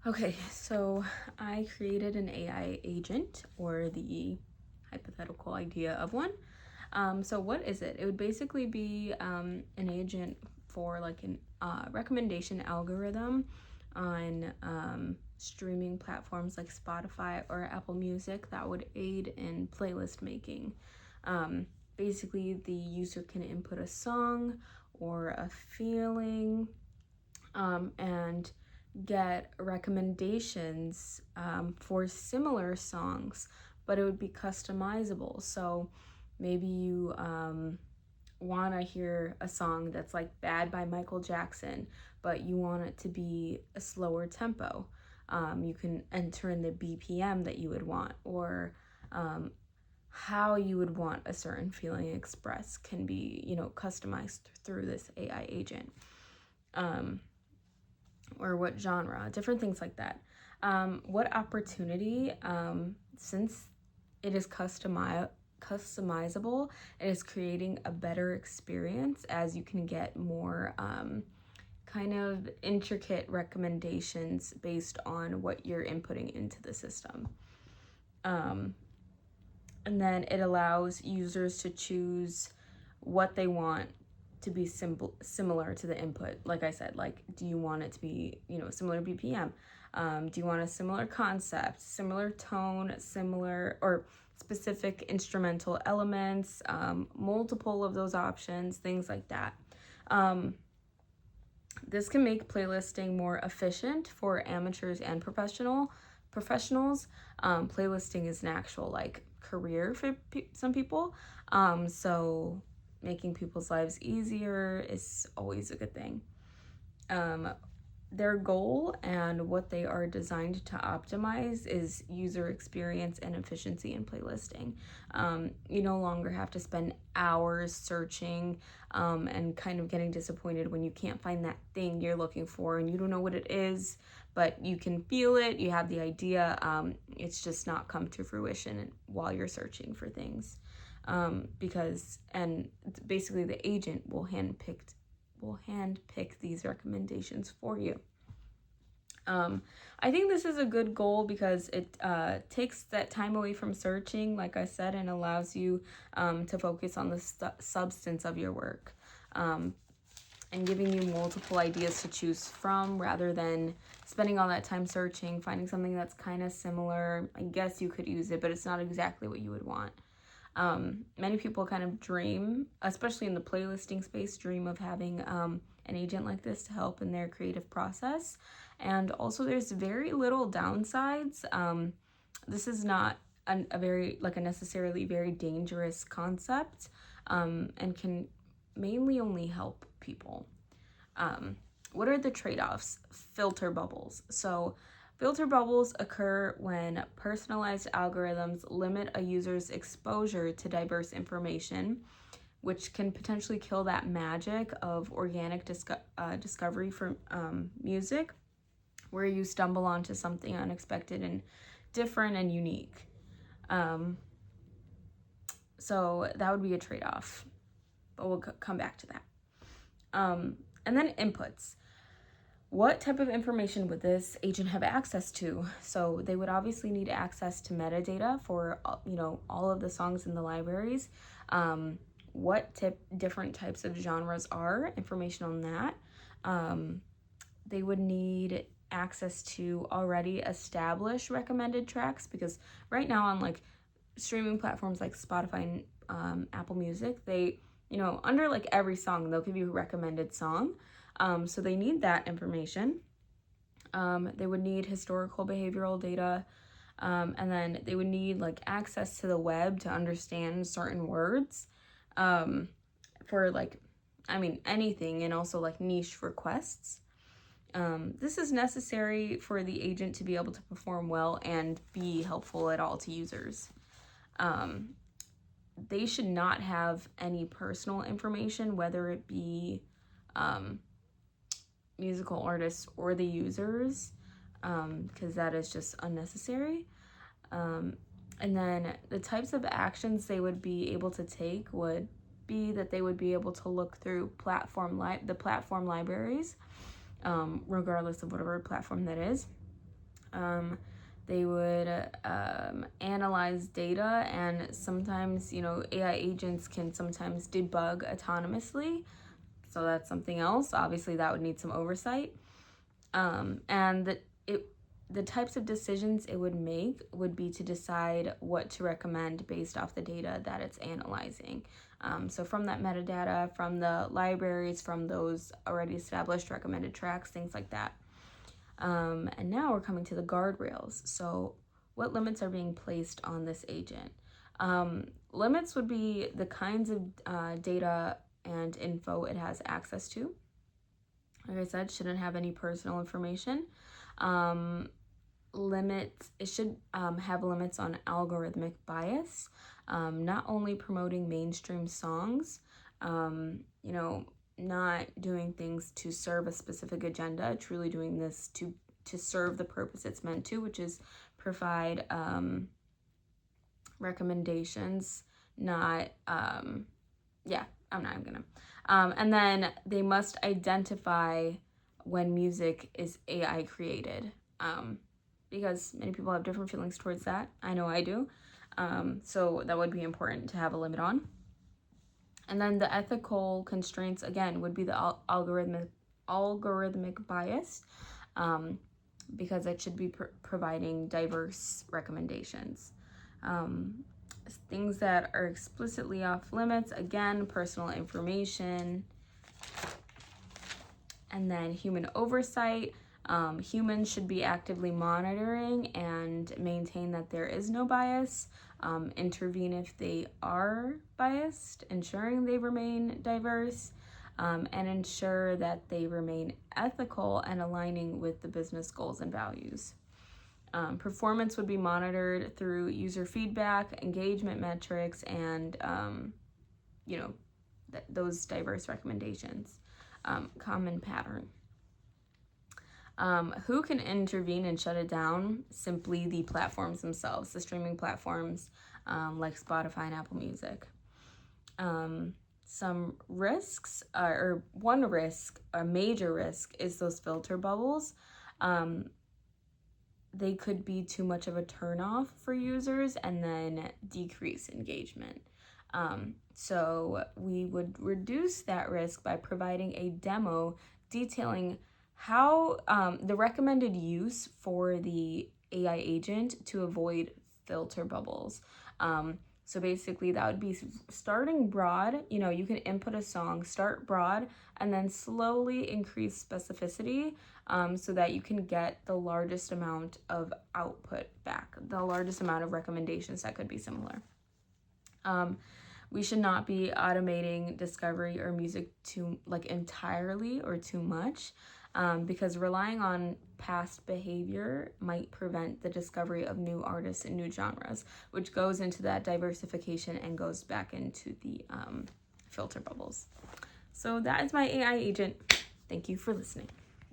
Okay, so I created an AI agent, or the hypothetical idea of one. So what is it? It would basically be an agent for like an recommendation algorithm on streaming platforms like Spotify or Apple Music that would aid in playlist making. Um, Basically, the user can input a song or a feeling, and get recommendations for similar songs, but it would be customizable. So maybe you want to hear a song that's like Bad by Michael Jackson, but you want it to be a slower tempo. You can enter in the BPM that you would want, or um, how you would want a certain feeling expressed can be, customized through this AI agent. Um, or what genre, different things like that. What opportunity, since it is customizable, it is creating a better experience as you can get more kind of intricate recommendations based on what you're inputting into the system. Um, and then it allows users to choose what they want to be similar to the input. Like I said, like, do you want it to be, similar BPM? Do you want a similar concept, similar tone, similar or specific instrumental elements, multiple of those options, things like that. This can make playlisting more efficient for amateurs and professionals. Playlisting is an actual like career for some people. So making people's lives easier is always a good thing. Um, their goal and what they are designed to optimize is user experience and efficiency in playlisting. You no longer have to spend hours searching and kind of getting disappointed when you can't find that thing you're looking for and you don't know what it is, but you can feel it, you have the idea. It's just not come to fruition while you're searching for things. And basically the agent will handpick these recommendations for you. I think this is a good goal because it takes that time away from searching, like I said, and allows you to focus on the substance of your work, and giving you multiple ideas to choose from rather than spending all that time searching, finding something that's kind of similar. I guess you could use it, but it's not exactly what you would want. Many people kind of dream, especially in the playlisting space, dream of having an agent like this to help in their creative process. And also there's very little downsides. This is not a very, like a necessarily very dangerous concept, and can mainly only help people. What are the trade-offs? Filter bubbles. So filter bubbles occur when personalized algorithms limit a user's exposure to diverse information, which can potentially kill that magic of organic discovery for music, where you stumble onto something unexpected and different and unique. So that would be a trade-off, but we'll come back to that. And then inputs. What type of information would this agent have access to? So they would obviously need access to metadata for, all of the songs in the libraries. What different types of genres are, information on that. They would need access to already established recommended tracks, because right now on like streaming platforms like Spotify and Apple Music, they, under like every song, they'll give you a recommended song. So they need that information. They would need historical behavioral data. And then they would need like access to the web to understand certain words, for like, anything, and also like niche requests. This is necessary for the agent to be able to perform well and be helpful at all to users. They should not have any personal information, whether it be musical artists or the users, because that is just unnecessary. And then the types of actions they would be able to take would be that they would be able to look through the platform libraries, regardless of whatever platform that is. They would analyze data, and sometimes, AI agents can sometimes debug autonomously. So that's something else. Obviously, that would need some oversight. And the types of decisions it would make would be to decide what to recommend based off the data that it's analyzing. So from that metadata, from the libraries, from those already established recommended tracks, things like that. And now we're coming to the guardrails. So what limits are being placed on this agent? Limits would be the kinds of data and info it has access to. Like I said, shouldn't have any personal information. Limits, it should have limits on algorithmic bias, not only promoting mainstream songs, not doing things to serve a specific agenda, truly doing this to serve the purpose it's meant to, which is provide recommendations, not, I'm not even gonna. And then they must identify when music is AI created, because many people have different feelings towards that. I know I do. So that would be important to have a limit on. And then the ethical constraints, again, would be the algorithmic bias, because it should be providing diverse recommendations. Things that are explicitly off limits, again, personal information. And then human oversight. Humans should be actively monitoring and maintain that there is no bias, intervene if they are biased, ensuring they remain diverse, and ensure that they remain ethical and aligning with the business goals and values. Performance would be monitored through user feedback, engagement metrics, and those diverse recommendations. Common pattern. Who can intervene and shut it down? Simply the platforms themselves, the streaming platforms like Spotify and Apple Music. Some risks, or one risk, a major risk, is those filter bubbles. They could be too much of a turnoff for users and then decrease engagement. So we would reduce that risk by providing a demo detailing how the recommended use for the AI agent to avoid filter bubbles. So basically that would be starting broad. You can input a song, start broad, and then slowly increase specificity, so that you can get the largest amount of output back, the largest amount of recommendations that could be similar. We should not be automating discovery or music entirely or too much, because relying on past behavior might prevent the discovery of new artists and new genres, which goes into that diversification and goes back into the filter bubbles. So that is my AI agent. Thank you for listening.